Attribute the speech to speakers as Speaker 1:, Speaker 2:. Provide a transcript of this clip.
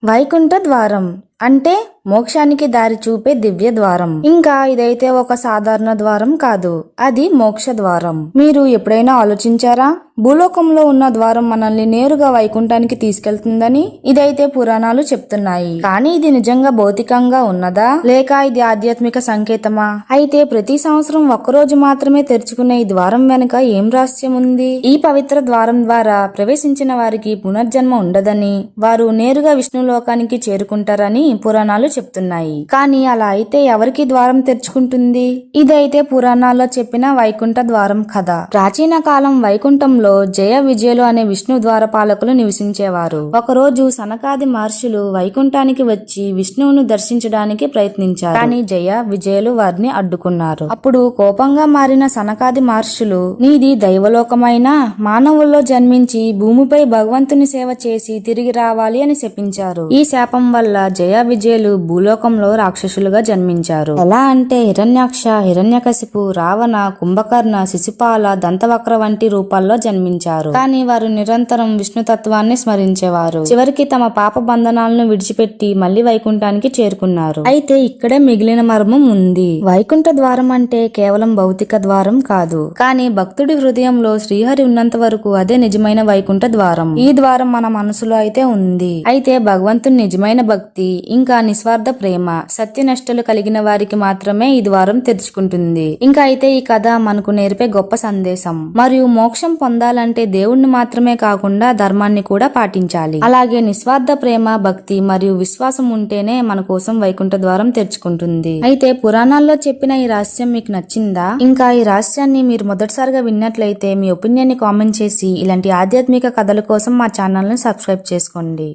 Speaker 1: వైకుంఠ ద్వారం అంటే మోక్షానికి దారి చూపే దివ్య ద్వారం. ఇంకా ఇదైతే ఒక సాధారణ ద్వారం కాదు, అది మోక్ష ద్వారం. మీరు ఎప్పుడైనా ఆలోచించారా? భూలోకంలో ఉన్న ద్వారం మనల్ని నేరుగా వైకుంఠానికి తీసుకెళ్తుందని ఇదైతే పురాణాలు చెప్తున్నాయి. కానీ ఇది నిజంగా భౌతికంగా ఉన్నదా, లేక ఇది ఆధ్యాత్మిక సంకేతమా? అయితే ప్రతి సంవత్సరం ఒక్కరోజు మాత్రమే తెరుచుకునే ఈ ద్వారం వెనుక ఏం రహస్యం ఉంది? ఈ పవిత్ర ద్వారం ద్వారా ప్రవేశించిన వారికి పునర్జన్మ ఉండదని, వారు నేరుగా విష్ణు లోకానికి చేరుకుంటారని పురాణాలు చెప్తున్నాయి. కానీ అలా అయితే ఎవరికి ద్వారం తెరుచుకుంటుంది? ఇదైతే పురాణాల్లో చెప్పిన వైకుంఠ ద్వారం కథ. ప్రాచీన కాలం వైకుంఠంలో జయ విజయులు అనే విష్ణు ద్వారపాలకులు నివసించేవారు. ఒకరోజు సనకాది మహర్షులు వైకుంఠానికి వచ్చి విష్ణువును దర్శించడానికి ప్రయత్నించారు. కానీ జయ విజయులు వారిని అడ్డుకున్నారు. అప్పుడు కోపంగా మారిన సనకాది మహర్షులు, నీది దైవలోకమైన మానవుల్లో జన్మించి భూమిపై భగవంతుని సేవ చేసి తిరిగి రావాలి అని శపించారు. ఈ శాపం వల్ల జయ విజయులు భూలోకంలో రాక్షసులుగా జన్మించారు. ఎలా అంటే హిరణ్యాక్ష, హిరణ్యకశిపు, రావణ, కుంభకర్ణ, శిశుపాల, దంతవక్ర వంటి రూపాల్లో జన్మించారు. కానీ వారు నిరంతరం విష్ణుతత్వాన్ని స్మరించేవారు. చివరికి తమ పాప బంధనాలను విడిచిపెట్టి మళ్లీ వైకుంఠానికి చేరుకున్నారు. అయితే ఇక్కడే మిగిలిన మర్మం ఉంది. వైకుంఠ ద్వారం అంటే కేవలం భౌతిక ద్వారం కాదు, కానీ భక్తుడి హృదయంలో శ్రీహరి ఉన్నంత వరకు అదే నిజమైన వైకుంఠ ద్వారం. ఈ ద్వారం మన మనసులో అయితే ఉంది. అయితే భగవంతుని నిజమైన భక్తి ఇంకా నిస్వార్థ ప్రేమ, సత్యనిష్టలు కలిగిన వారికి మాత్రమే ఈ ద్వారం తెరుచుకుంటుంది. ఇంకా అయితే ఈ కథ మనకు నేర్పే గొప్ప సందేశం. మరియు మోక్షం పొందాలంటే దేవుణ్ణి మాత్రమే కాకుండా ధర్మాన్ని కూడా పాటించాలి. అలాగే నిస్వార్థ ప్రేమ, భక్తి మరియు విశ్వాసం ఉంటేనే మన కోసం వైకుంఠ ద్వారం తెరుచుకుంటుంది. అయితే పురాణాల్లో చెప్పిన ఈ రహస్యం మీకు నచ్చిందా? ఇంకా ఈ రహస్యాన్ని మీరు మొదటిసారిగా విన్నట్లయితే మీ ఒపీనియన్ ని కామెంట్ చేసి ఇలాంటి ఆధ్యాత్మిక కథల కోసం మా ఛానల్ ని సబ్స్క్రైబ్ చేసుకోండి.